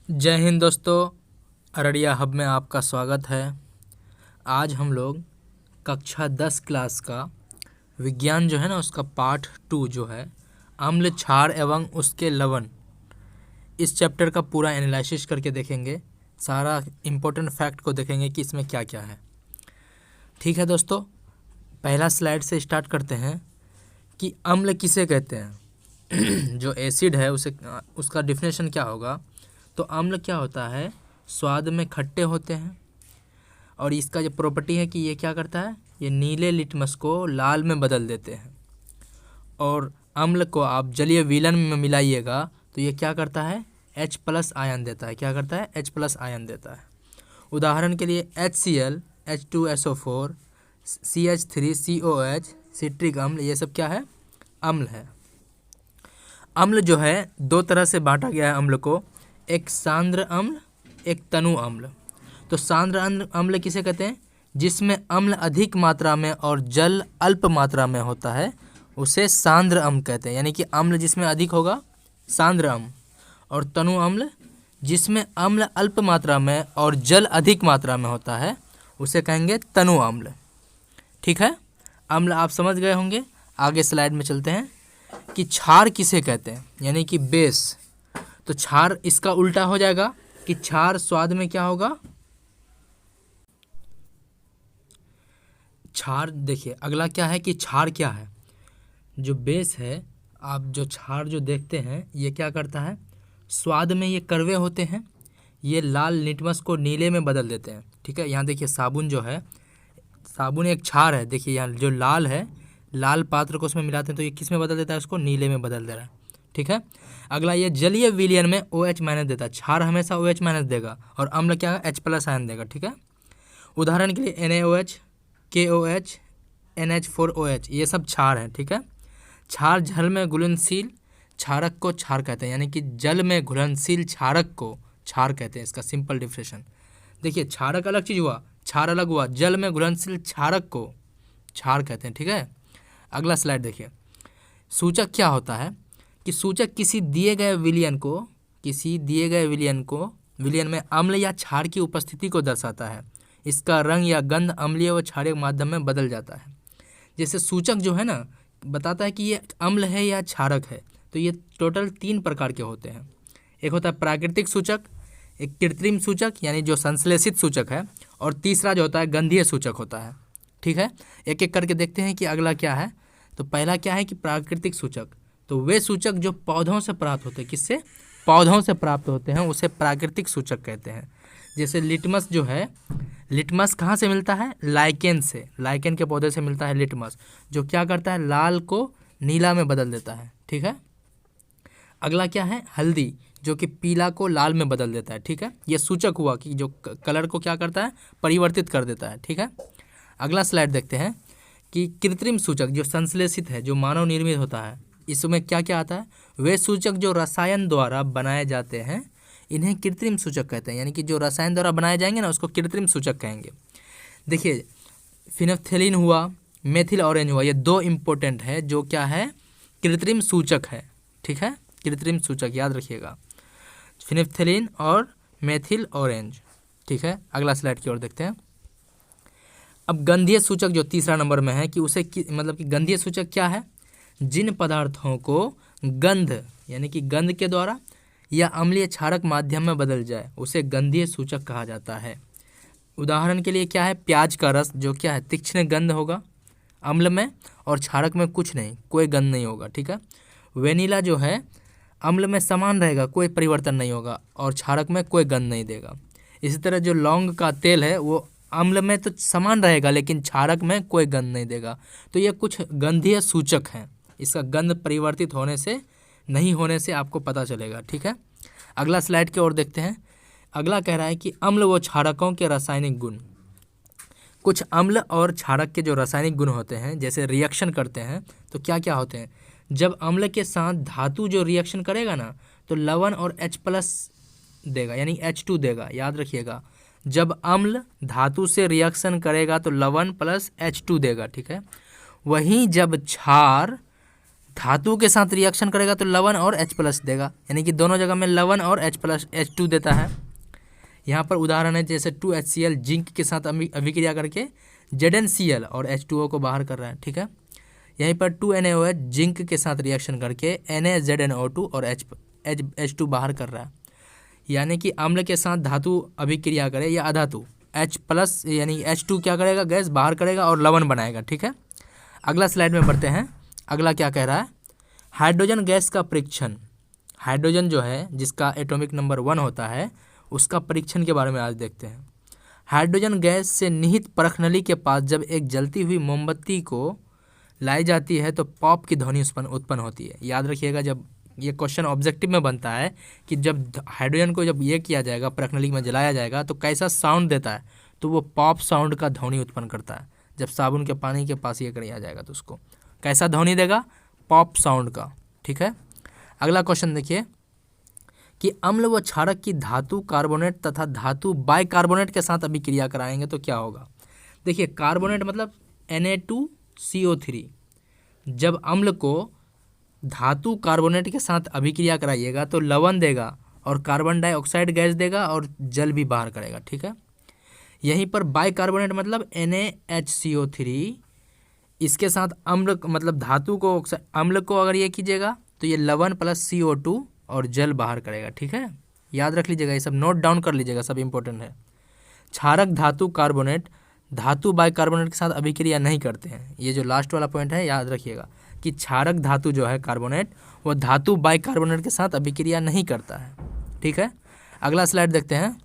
जय हिंद दोस्तों। अररिया हब में आपका स्वागत है। आज हम लोग कक्षा 10 क्लास का विज्ञान जो है ना उसका पार्ट 2 जो है अम्ल क्षार एवं उसके लवण, इस चैप्टर का पूरा एनालिसिस करके देखेंगे। सारा इम्पोर्टेंट फैक्ट को देखेंगे कि इसमें क्या क्या है। ठीक है दोस्तों, पहला स्लाइड से स्टार्ट करते हैं कि अम्ल किसे कहते हैं। जो एसिड है उसे उसका डिफिनेशन क्या होगा। तो अम्ल क्या होता है, स्वाद में खट्टे होते हैं और इसका जो प्रॉपर्टी है कि ये क्या करता है, ये नीले लिटमस को लाल में बदल देते हैं। और अम्ल को आप जलीय विलयन में मिलाइएगा तो ये क्या करता है, H+ आयन देता है। क्या करता है, H+ आयन देता है। उदाहरण के लिए HCl, H2SO4, CH3COH, सिट्रिक अम्ल, ये सब क्या है, अम्ल है। अम्ल जो है दो तरह से बांटा गया है अम्ल को, एक सांद्र अम्ल, एक तनु अम्ल। तो सांद्र अम्ल किसे कहते हैं, जिसमें अम्ल अधिक मात्रा में और जल अल्प मात्रा में होता है, उसे सांद्र अम्ल कहते हैं। यानी कि अम्ल जिसमें अधिक होगा सांद्र अम्ल, और तनु अम्ल जिसमें अम्ल अल्प मात्रा में और जल अधिक मात्रा में होता है, उसे कहेंगे तनु अम्ल। ठीक है, अम्ल आप समझ गए होंगे। आगे स्लाइड में चलते हैं कि क्षार किसे कहते हैं, यानी कि बेस। तो क्षार इसका उल्टा हो जाएगा कि क्षार स्वाद में क्या होगा, क्षार देखिए अगला क्या है कि क्षार क्या है, जो बेस है। आप जो क्षार जो देखते हैं ये क्या करता है, स्वाद में ये कड़वे होते हैं, ये लाल लिटमस को नीले में बदल देते हैं। ठीक है, यहाँ देखिए साबुन जो है, साबुन एक क्षार है। देखिए यहाँ जो लाल है, लाल पात्र को उसमें मिलाते हैं तो ये किस में बदल देता है, उसको नीले में बदल दे रहा है। ठीक है, अगला ये जलीय विलयन में OH- देता है। क्षार हमेशा OH- देगा और अम्ल क्या है, H+ आयन देगा। ठीक है, उदाहरण के लिए NaOH, KOH, NH4OH, ये सब क्षार हैं। ठीक है, क्षार जल में घुलनशील क्षारक को क्षार कहते हैं, यानी कि जल में घुलनशील क्षारक को क्षार कहते हैं। इसका सिंपल डिफिनेशन देखिए, क्षारक अलग चीज़ हुआ, क्षार अलग हुआ, जल में घुलनशील क्षारक को क्षार कहते हैं। ठीक है, अगला स्लाइड देखिए। सूचक क्या होता है कि सूचक किसी दिए गए विलयन में अम्ल या क्षार की उपस्थिति को दर्शाता है। इसका रंग या गंध अम्लीय व क्षारीय माध्यम में बदल जाता है। जैसे सूचक जो है ना बताता है कि ये अम्ल है या क्षारक है। तो ये टोटल 3 प्रकार के होते हैं। एक होता है प्राकृतिक सूचक, एक कृत्रिम सूचक यानी जो संश्लेषित सूचक है, और तीसरा जो होता है गंधीय सूचक होता है। ठीक है, एक एक करके देखते हैं कि अगला क्या है। तो पहला क्या है कि प्राकृतिक सूचक। तो वे सूचक जो पौधों से प्राप्त होते हैं, किससे, पौधों से प्राप्त होते हैं, उसे प्राकृतिक सूचक कहते हैं। जैसे लिटमस जो है, लिटमस कहाँ से मिलता है, लाइकेन से, लाइकेन के पौधे से मिलता है लिटमस, जो क्या करता है, लाल को नीला में बदल देता है। ठीक है, अगला क्या है, हल्दी, जो कि पीला को लाल में बदल देता है। ठीक है, यह सूचक हुआ कि जो कलर को क्या करता है, परिवर्तित कर देता है। ठीक है, अगला स्लाइड देखते हैं कि कृत्रिम सूचक जो संश्लेषित है, जो मानव निर्मित होता है, इसमें क्या क्या आता है। वे सूचक जो रसायन द्वारा बनाए जाते हैं, इन्हें कृत्रिम सूचक कहते हैं। यानी कि जो रसायन द्वारा बनाए जाएंगे ना, उसको कृत्रिम सूचक कहेंगे। देखिए फिनोल्फ्थेलिन हुआ, मेथिल ऑरेंज हुआ, ये 2 इम्पोर्टेंट है जो क्या है, कृत्रिम सूचक है। ठीक है, कृत्रिम सूचक याद रखिएगा, फिनोल्फ्थेलिन और मेथिल ऑरेंज। ठीक है, अगला स्लाइड की ओर देखते हैं। अब गंधीय सूचक जो तीसरा नंबर में है कि उसे मतलब कि गंधीय सूचक क्या है, जिन पदार्थों को गंध यानी कि गंध के द्वारा या अम्लीय क्षारक माध्यम में बदल जाए, उसे गंधीय सूचक कहा जाता है। उदाहरण के लिए क्या है, प्याज का रस, जो क्या है, तीक्ष्ण गंध होगा अम्ल में, और क्षारक में कुछ नहीं, कोई गंध नहीं होगा। ठीक है, वेनिला जो है अम्ल में समान रहेगा, कोई परिवर्तन नहीं होगा, और क्षारक में कोई गंध नहीं देगा। इसी तरह जो लौंग का तेल है वो अम्ल में तो समान रहेगा लेकिन क्षारक में कोई गंध नहीं देगा। तो ये कुछ गंधीय सूचक हैं, इसका गंध परिवर्तित होने से नहीं होने से आपको पता चलेगा। ठीक है, अगला स्लाइड की ओर देखते हैं। अगला कह रहा है कि अम्ल व क्षारकों के रासायनिक गुण। कुछ अम्ल और क्षारक के जो रासायनिक गुण होते हैं, जैसे रिएक्शन करते हैं तो क्या क्या होते हैं। जब अम्ल के साथ धातु जो रिएक्शन करेगा ना, तो लवण और H+ देगा, यानी H2 देगा। याद रखिएगा, जब अम्ल धातु से रिएक्शन करेगा तो लवण प्लस H2 देगा। ठीक है, वहीं जब क्षार धातु के साथ रिएक्शन करेगा तो लवण और H प्लस देगा, यानी कि दोनों जगह में लवण और H प्लस H2 देता है। यहाँ पर उदाहरण है जैसे 2HCl जिंक के साथ अभिक्रिया करके ZnCl और H2O को बाहर कर रहा है, ठीक है। यहीं पर 2NaOH जिंक के साथ रिएक्शन करके NaZnO2 और H2 बाहर कर रहा है। यानी कि अम्ल के साथ धातु अभिक्रिया करे या अधातु H प्लस यानी H2 क्या करेगा, गैस बाहर करेगा और लवण बनाएगा, ठीक है। अगला स्लाइड में बढ़ते हैं। अगला क्या कह रहा है, हाइड्रोजन गैस का परीक्षण। हाइड्रोजन जो है जिसका एटॉमिक नंबर 1 होता है, उसका परीक्षण के बारे में आज देखते हैं। हाइड्रोजन गैस से निहित परख नली के पास जब एक जलती हुई मोमबत्ती को लाई जाती है तो पॉप की ध्वनि उत्पन्न होती है। याद रखिएगा, जब ये क्वेश्चन ऑब्जेक्टिव में बनता है कि जब हाइड्रोजन को जब ये किया जाएगा, परख नली में जलाया जाएगा तो कैसा साउंड देता है, तो वो पॉप साउंड का ध्वनि उत्पन्न करता है। जब साबुन के पानी के पास ये किया जाएगा तो उसको कैसा ध्वनि देगा, पॉप साउंड का, ठीक है। अगला क्वेश्चन देखिए कि अम्ल व क्षारक की धातु कार्बोनेट तथा धातु बाइकार्बोनेट के साथ अभिक्रिया कराएंगे तो क्या होगा। देखिए कार्बोनेट मतलब Na2CO3। जब अम्ल को धातु कार्बोनेट के साथ अभिक्रिया कराइएगा तो लवण देगा और कार्बन डाइऑक्साइड गैस देगा और जल भी बाहर करेगा, ठीक है। यहीं पर बाइकार्बोनेट मतलब NaHCO3, इसके साथ अम्ल मतलब धातु को अम्ल को अगर ये कीजिएगा तो ये लवण प्लस CO2 और जल बाहर करेगा, ठीक है। याद रख लीजिएगा, ये सब नोट डाउन कर लीजिएगा, सब इंपॉर्टेंट है। क्षारक धातु कार्बोनेट धातु बाइकार्बोनेट के साथ अभिक्रिया नहीं करते हैं। ये जो लास्ट वाला पॉइंट है याद रखिएगा कि क्षारक धातु जो है कार्बोनेट, वो धातु बाइकार्बोनेट के साथ अभिक्रिया नहीं करता है, ठीक है। अगला स्लाइड देखते हैं।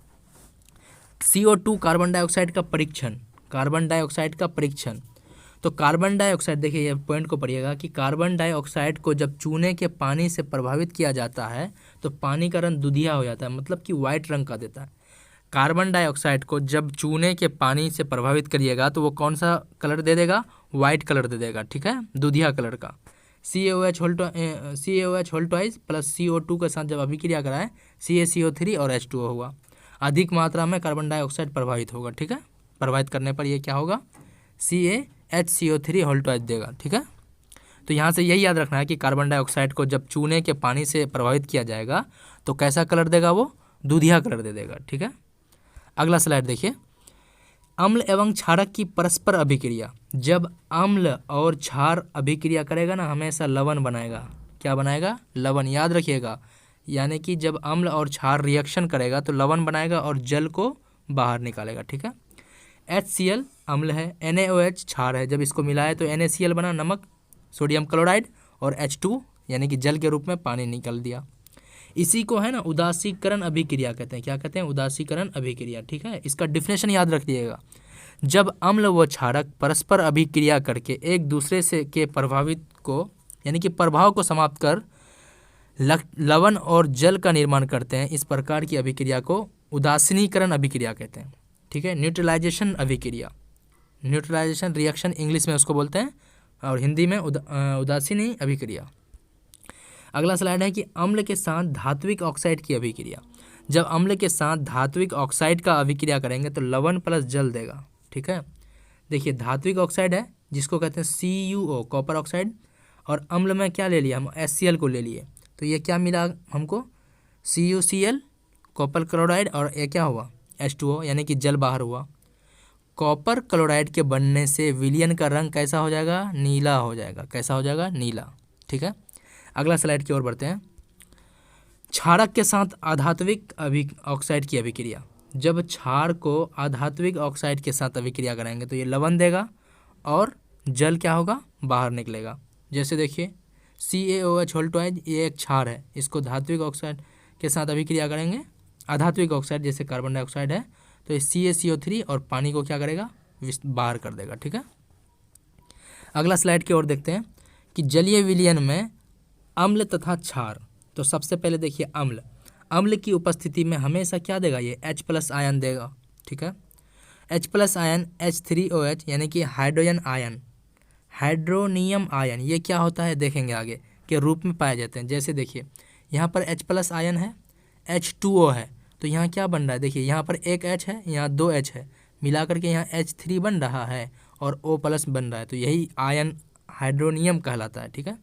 CO2 कार्बन डाइऑक्साइड का परीक्षण। कार्बन डाइऑक्साइड का परीक्षण, तो कार्बन डाइऑक्साइड देखिए, ये पॉइंट को पढ़िएगा कि कार्बन डाइऑक्साइड को जब चूने के पानी से प्रभावित किया जाता है तो पानी का रंग दुधिया हो जाता है, मतलब कि वाइट रंग का देता है। कार्बन डाइऑक्साइड को जब चूने के पानी से प्रभावित करिएगा तो वो कौन सा कलर दे देगा, वाइट कलर दे देगा, ठीक है, दुधिया कलर का। CaOH whole twice plus CO2 के साथ जब अभिक्रिया कराए CaCO3 और H2O होगा। अधिक मात्रा में कार्बन डाइऑक्साइड प्रभावित होगा, ठीक है। प्रभावित करने पर ये क्या होगा, CaHCO3 होल ट्वाइस देगा, ठीक है। तो यहाँ से यही याद रखना है कि कार्बन डाइऑक्साइड को जब चूने के पानी से प्रभावित किया जाएगा तो कैसा कलर देगा, वो दूधिया कलर दे देगा, ठीक है। अगला स्लाइड देखिए। अम्ल एवं क्षारक की परस्पर अभिक्रिया। जब अम्ल और क्षार अभिक्रिया करेगा ना, हमेशा लवण बनाएगा। क्या बनाएगा, लवण। याद रखिएगा, यानी कि जब अम्ल और क्षार रिएक्शन करेगा तो लवण बनाएगा और जल को बाहर निकालेगा, ठीक है। HCl अम्ल है, NaOH क्षार है, जब इसको मिलाए तो NaCl बना, नमक, सोडियम क्लोराइड, और H2 यानी कि जल के रूप में पानी निकल दिया। इसी को है ना उदासीकरण अभिक्रिया कहते हैं। क्या कहते हैं, उदासीकरण अभिक्रिया, ठीक है। इसका डिफिनेशन याद रखिएगा। जब अम्ल व क्षारक परस्पर अभिक्रिया करके एक दूसरे से के प्रभावित को यानी कि प्रभाव को समाप्त कर लवण और जल का निर्माण करते हैं, इस प्रकार की अभिक्रिया को उदासीनीकरण अभिक्रिया कहते हैं, ठीक है। न्यूट्रलाइजेशन अभिक्रिया, न्यूट्रलाइजेशन रिएक्शन इंग्लिश में उसको बोलते हैं, और हिंदी में उदासीनी अभिक्रिया। अगला स्लाइड है कि अम्ल के साथ धात्विक ऑक्साइड की अभिक्रिया। जब अम्ल के साथ धात्विक ऑक्साइड का अभिक्रिया करेंगे तो लवण प्लस जल देगा, ठीक है। देखिए धात्विक ऑक्साइड है जिसको कहते हैं CuO कॉपर ऑक्साइड, और अम्ल में क्या ले लिया हम, HCl को ले लिए, तो ये क्या मिला हमको, CuCl कॉपर क्लोराइड, और ये क्या हुआ H2O यानी कि जल बाहर हुआ। कॉपर क्लोराइड के बनने से विलयन का रंग कैसा हो जाएगा, नीला हो जाएगा। कैसा हो जाएगा, नीला, ठीक है। अगला स्लाइड की ओर बढ़ते हैं। क्षारक के साथ अधात्विक ऑक्साइड की अभिक्रिया। जब क्षार को अधात्विक ऑक्साइड के साथ अभिक्रिया कराएंगे तो ये लवण देगा और जल क्या होगा, बाहर निकलेगा। जैसे देखिए CaOH होल ट्वाइस, ये एक क्षार है, इसको धात्विक ऑक्साइड के साथ अभिक्रिया करेंगे, अधात्विक ऑक्साइड जैसे कार्बन डाइऑक्साइड है, तो ये CaCO3 और पानी को क्या करेगा, बाहर कर देगा, ठीक है। अगला स्लाइड की ओर देखते हैं कि जलीय विलयन में अम्ल तथा क्षार। तो सबसे पहले देखिए अम्ल, अम्ल की उपस्थिति में हमेशा क्या देगा, ये H प्लस आयन देगा, ठीक है। H प्लस आयन H3OH यानी कि हाइड्रोजन आयन, हाइड्रोनियम आयन, ये क्या होता है देखेंगे आगे के रूप में पाए जाते हैं। जैसे देखिए यहाँ पर H प्लस आयन है, H2O है, तो यहाँ क्या बन रहा है, देखिए यहाँ पर एक H है, यहाँ 2 H है, मिला करके यहाँ H3 बन रहा है और O प्लस बन रहा है, तो यही आयन हाइड्रोनियम कहलाता है, ठीक है।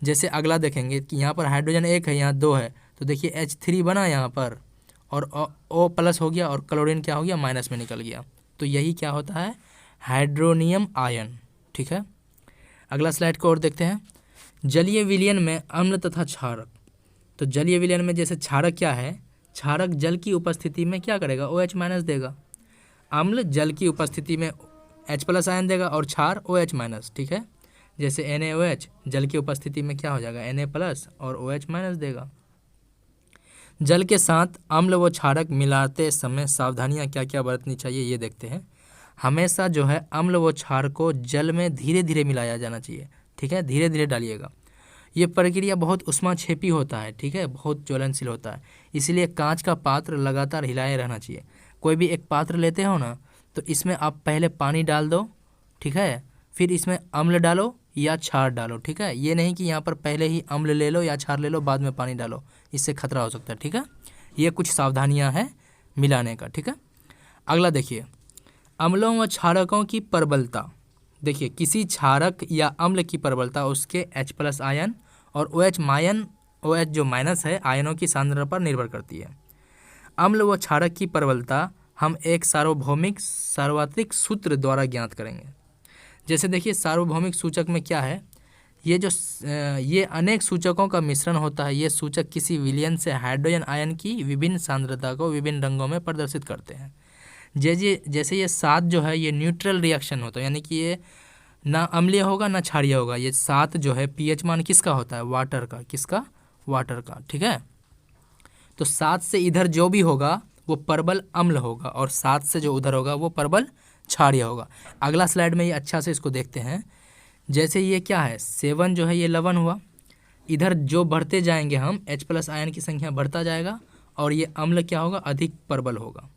जैसे अगला देखेंगे कि यहाँ पर हाइड्रोजन एक है, यहाँ दो है, तो देखिए H3 बना यहाँ पर और O+ हो गया और क्लोरीन क्या हो गया, माइनस में निकल गया। तो यही क्या होता है, हाइड्रोनियम आयन। ठीक है, अगला स्लाइड को और देखते हैं। जलीय विलयन में अम्ल तथा क्षारक। तो जलीय विलयन में जैसे क्षारक क्या है, क्षारक जल की उपस्थिति में क्या करेगा, OH- देगा। अम्ल जल की उपस्थिति में H+ आयन देगा और क्षार OH-। ठीक है, जैसे NaOH जल की उपस्थिति में क्या हो जाएगा, Na+ और OH- देगा। जल के साथ अम्ल व क्षारक मिलाते समय सावधानियां क्या क्या बरतनी चाहिए, ये देखते हैं। हमेशा जो है अम्ल व क्षार को जल में धीरे धीरे मिलाया जाना चाहिए। ठीक है, धीरे धीरे डालिएगा। ये प्रक्रिया बहुत उष्माक्षेपी होता है। ठीक है, बहुत ज्वलनशील होता है, इसलिए कांच का पात्र लगातार हिलाए रहना चाहिए। कोई भी एक पात्र लेते हो ना, तो इसमें आप पहले पानी डाल दो। ठीक है, फिर इसमें अम्ल डालो या क्षार डालो। ठीक है, ये नहीं कि यहाँ पर पहले ही अम्ल ले लो या क्षार ले लो बाद में पानी डालो, इससे खतरा हो सकता है। ठीक है, ये कुछ सावधानियाँ हैं मिलाने का। ठीक है, अगला देखिए, अम्लों व क्षारकों की प्रबलता। देखिए, किसी क्षारक या अम्ल की प्रबलता उसके H+ आयन और OH जो माइनस है आयनों की सांद्रता पर निर्भर करती है। अम्ल व क्षारक की प्रबलता हम एक सार्वभौमिक सार्वत्रिक सूत्र द्वारा ज्ञात करेंगे। जैसे देखिए, सार्वभौमिक सूचक में क्या है, ये अनेक सूचकों का मिश्रण होता है। ये सूचक किसी विलयन से हाइड्रोजन आयन की विभिन्न सांद्रता को विभिन्न रंगों में प्रदर्शित करते हैं। जैसे ये 7 जो है ये न्यूट्रल रिएक्शन होता है, यानी कि ये ना अम्लीय होगा ना क्षारीय होगा। ये 7 जो है pH मान किसका होता है, वाटर का। किसका, वाटर का। ठीक है, तो 7 से इधर जो भी होगा वो प्रबल अम्ल होगा और 7 से जो उधर होगा वो प्रबल क्षारीय होगा। अगला स्लाइड में ये अच्छा से इसको देखते हैं। जैसे ये क्या है, 7 जो है ये लवण हुआ, इधर जो बढ़ते जाएंगे हम H+ आयन की संख्या बढ़ता जाएगा और ये अम्ल क्या होगा, अधिक प्रबल होगा।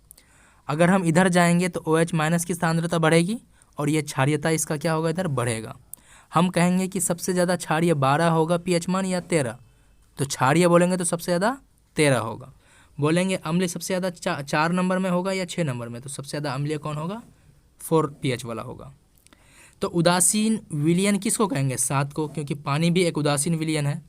अगर हम इधर जाएंगे तो OH- की सांद्रता बढ़ेगी और ये क्षारीयता इसका क्या होगा, इधर बढ़ेगा। हम कहेंगे कि सबसे ज़्यादा क्षारीय 12 होगा pH मान या 13, तो क्षारीय बोलेंगे तो सबसे ज़्यादा 13 होगा। बोलेंगे अम्लीय सबसे ज़्यादा 4 नंबर में होगा या 6 नंबर में, तो सबसे ज़्यादा अम्लीय कौन होगा, 4 pH वाला होगा। तो उदासीन विलयन किसको कहेंगे, 7 को, क्योंकि पानी भी एक उदासीन विलयन है।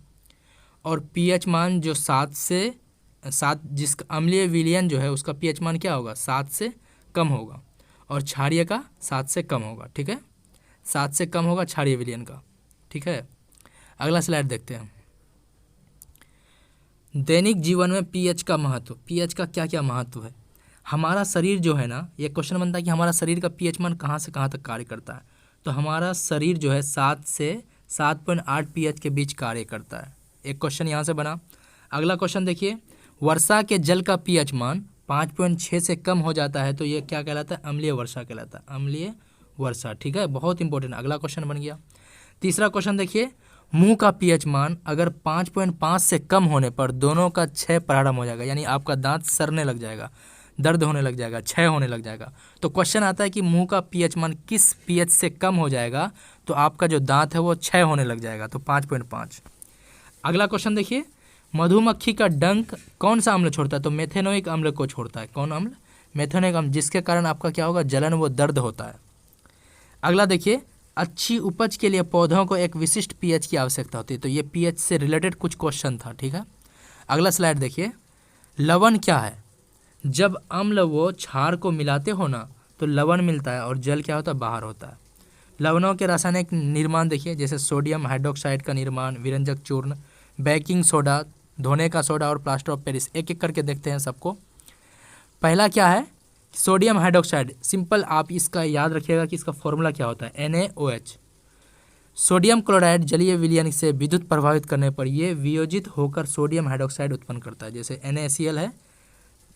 और pH मान जो 7 जिसका अम्लीय विलयन जो है उसका pH मान क्या होगा, 7 से कम होगा और क्षारीय का 7 से कम होगा। ठीक है, 7 से कम होगा क्षारीय विलयन का। ठीक है, अगला स्लाइड देखते हैं। दैनिक जीवन में pH का महत्व। pH का क्या क्या महत्व है। हमारा शरीर जो है ना, ये क्वेश्चन बनता है कि हमारा शरीर का pH मान कहाँ से कहाँ तक कार्य करता है। तो हमारा शरीर जो है 7 से 7.8 pH के बीच कार्य करता है। एक क्वेश्चन यहाँ से बना। अगला क्वेश्चन देखिए, वर्षा के जल का pH मान 5.6 से कम हो जाता है तो ये क्या कहलाता है, अम्लीय वर्षा कहलाता है, अम्लीय वर्षा। ठीक है, बहुत इंपॉर्टेंट, अगला क्वेश्चन बन गया। तीसरा क्वेश्चन देखिए, मुंह का pH मान अगर 5.5 से कम होने पर दोनों का क्षय प्रारंभ हो जाएगा, यानी आपका दांत सड़ने लग जाएगा, दर्द होने लग जाएगा, क्षय होने लग जाएगा। तो क्वेश्चन आता है कि मुंह का pH मान किस pH से कम हो जाएगा तो आपका जो दांत है वो क्षय होने लग जाएगा, तो 5.5। अगला क्वेश्चन देखिए, मधुमक्खी का डंक कौन सा अम्ल छोड़ता है, तो मेथेनोइक अम्ल को छोड़ता है। कौन अम्ल, मेथेनोइक अम्ल, जिसके कारण आपका क्या होगा, जलन व दर्द होता है। अगला देखिए, अच्छी उपज के लिए पौधों को एक विशिष्ट pH की आवश्यकता होती है। तो ये pH से रिलेटेड कुछ क्वेश्चन था। ठीक है, अगला स्लाइड देखिए, लवण क्या है। जब अम्ल व क्षार को मिलाते हो ना तो लवण मिलता है और जल क्या होता है, बाहर होता है। लवणों के रासायनिक निर्माण देखिए, जैसे सोडियम हाइड्रोक्साइड का निर्माण, विरंजक चूर्ण, बेकिंग सोडा, धोने का सोडा और प्लास्टर ऑफ पेरिस। एक एक करके देखते हैं सबको। पहला क्या है, सोडियम हाइड्रोक्साइड। सिंपल आप इसका याद रखिएगा कि इसका फॉर्मूला क्या होता है, NaOH। सोडियम क्लोराइड जलीय विलयन से विद्युत प्रभावित करने पर यह वियोजित होकर सोडियम हाइड्रोक्साइड उत्पन्न करता है। जैसे NaCl है,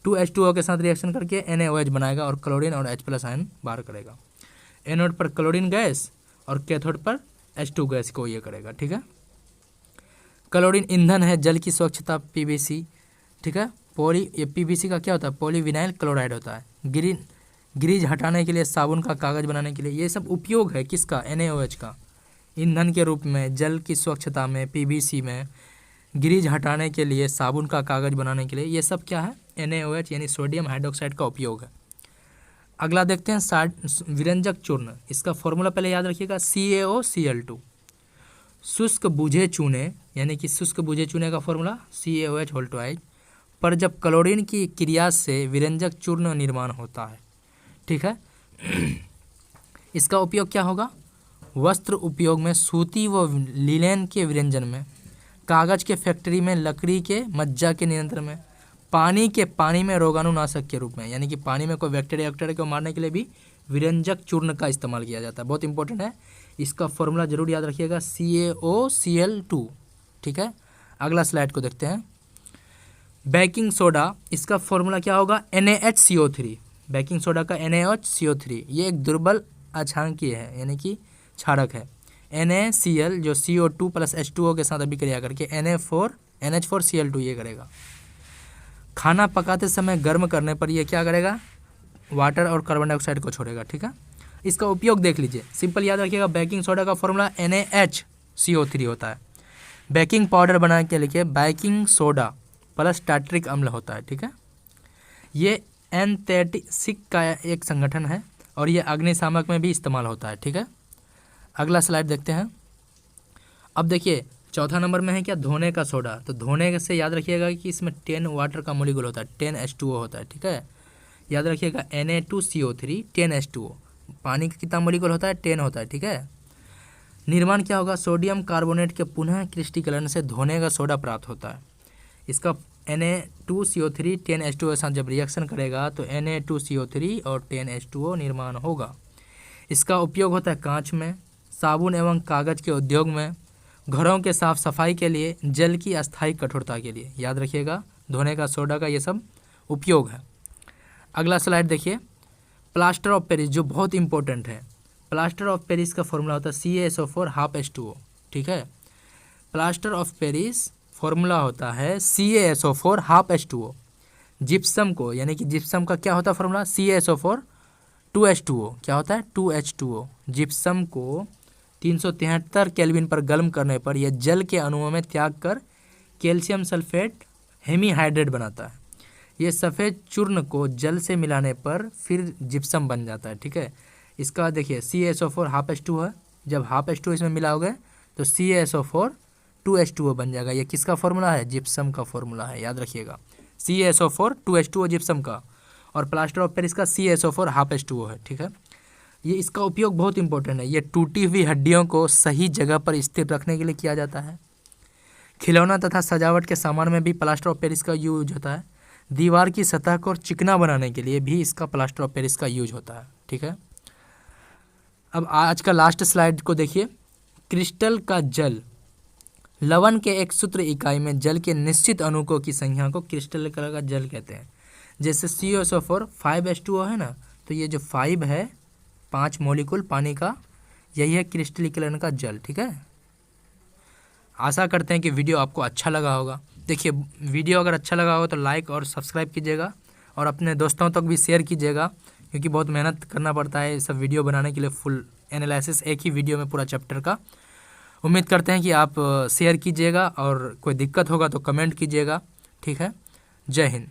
2H2O के साथ रिएक्शन करके NaOH बनाएगा और क्लोरीन और H+ आयन बाहर करेगा। एनोड पर क्लोरीन गैस और कैथोड पर H2 गैस को ये करेगा। ठीक है, क्लोरीन ईंधन है, जल की स्वच्छता PVC। ठीक है, ये PVC का क्या होता है, पॉलीविनाइल क्लोराइड होता है। ग्रीज हटाने के लिए, साबुन का कागज बनाने के लिए, ये सब उपयोग है किसका, NaOH का, ईंधन के रूप में, जल की स्वच्छता में, PVC में, ग्रीज हटाने के लिए, साबुन का कागज बनाने के लिए, ये सब क्या है, NaOH यानी सोडियम हाइड्रोक्साइड का उपयोग है। अगला देखते हैं विरंजक चूर्ण। इसका फॉर्मूला पहले याद रखिएगा, CaOCl2। शुष्क बुझे चूने, यानी कि शुष्क बुझे चूने का फॉर्मूला CaOH होल ट्वाइस पर जब क्लोरीन की क्रिया से विरंजक चूर्ण निर्माण होता है। ठीक है। इसका उपयोग क्या होगा? वस्त्र उपयोग में, सूती व लिनेन के विरंजन में, कागज के फैक्ट्री में, लकड़ी के मज्जा के नियंत्रण में, पानी में रोगाणुनाशक के रूप में, यानी कि पानी में कोई बैक्टीरिया को मारने के लिए भी विरंजक चूर्ण का इस्तेमाल किया जाता है। बहुत इंपॉर्टेंट है, इसका फॉर्मूला जरूर याद रखिएगा, CaOCl2। ठीक है। अगला स्लाइड को देखते हैं। बेकिंग सोडा, इसका फॉर्मूला क्या होगा? NaHCO3। बेकिंग सोडा का NaHCO3 ये एक दुर्बल अछांकीय है, यानी कि क्षारक है। NaCl जो CO2 प्लस H2O के साथ अभिक्रिया करके NH4Cl2 ये करेगा। खाना पकाते समय गर्म करने पर ये क्या करेगा? वाटर और कार्बन डाइऑक्साइड को छोड़ेगा। ठीक है। इसका उपयोग देख लीजिए, सिंपल याद रखिएगा, बेकिंग सोडा का फॉर्मूला NaHCO3 होता है। बेकिंग पाउडर बनाने के लिए बेकिंग सोडा प्लस टार्टरिक अम्ल होता है। ठीक है। ये एंथेटिक का एक संगठन है और ये अग्निशामक में भी इस्तेमाल होता है। ठीक है। अगला स्लाइड देखते हैं। अब देखिए चौथा नंबर में है क्या? धोने का सोडा। तो धोने से याद रखिएगा कि इसमें 10 वाटर का मोलिक्यूल होता है, 10 H2O होता है। ठीक है। याद रखिएगा Na2CO3 10 H2O। पानी का कितना मोलिक्यूल होता है? 10 होता है। ठीक है। निर्माण क्या होगा? सोडियम कार्बोनेट के पुनः क्रिस्टलीकरण से धोने का सोडा प्राप्त होता है। इसका Na2CO3 10 H2O के साथ जब रिएक्शन करेगा तो Na2CO3 और 10 H2O निर्माण होगा। इसका उपयोग होता है कांच में, साबुन एवं कागज के उद्योग में, घरों के साफ सफाई के लिए, जल की अस्थायी कठोरता के लिए। याद रखिएगा धोने का सोडा का ये सब उपयोग है। अगला स्लाइड देखिए। प्लास्टर ऑफ पेरिस जो बहुत इंपॉर्टेंट है। प्लास्टर ऑफ पेरिस का फॉर्मूला होता है CaSO4 हाफ H2O। ठीक है। प्लास्टर ऑफ पेरिस फॉर्मूला होता है CaSO4 हाफ H2O। जिप्सम को, यानी कि जिप्सम का क्या होता है फॉर्मूला? CaSO4 2H2O। क्या होता है? 2H2O। जिप्सम को 373 केल्विन पर गर्म करने पर यह जल के अणुओं में त्याग कर कैल्शियम सल्फेट हेमीहाइड्रेट बनाता है। ये सफ़ेद चूर्ण को जल से मिलाने पर फिर जिप्सम बन जाता है। ठीक है। इसका देखिए CaSO4 हाफ H2O है, जब हाफ H2O इसमें मिलाओगे तो CaSO4 2H2O बन जाएगा। ये किसका फॉर्मूला है? जिप्सम का फॉर्मूला है, याद रखिएगा, CaSO4 2H2O जिप्सम का। और प्लास्टर ऑफ पेरिस का CaSO4 हाफ H2O है। ठीक है। ये इसका उपयोग बहुत इंपॉर्टेंट है। ये टूटी हुई हड्डियों को सही जगह पर स्थिर रखने के लिए किया जाता है। खिलौना तथा सजावट के सामान में भी प्लास्टर ऑफ पेरिस का यूज होता है। दीवार की सतह को चिकना बनाने के लिए भी इसका प्लास्टर ऑफ पेरिस का यूज होता है। ठीक है। अब आज का लास्ट स्लाइड को देखिए। क्रिस्टल का जल, लवण के एक सूत्र इकाई में जल के निश्चित अणुओं की संख्या को क्रिस्टल का जल कहते हैं। जैसे CaSO4 5H2O है ना, तो ये जो 5 है, 5 मोलिकुल पानी का, यही है क्रिस्टलीकरण का जल। ठीक है। आशा करते हैं कि वीडियो आपको अच्छा लगा होगा। देखिए वीडियो अगर अच्छा लगा हो तो लाइक और सब्सक्राइब कीजिएगा और अपने दोस्तों तक भी शेयर कीजिएगा, क्योंकि बहुत मेहनत करना पड़ता है सब वीडियो बनाने के लिए, फुल एनालिसिस एक ही वीडियो में पूरा चैप्टर का। उम्मीद करते हैं कि आप शेयर कीजिएगा और कोई दिक्कत होगा तो कमेंट कीजिएगा। ठीक है। जय हिंद।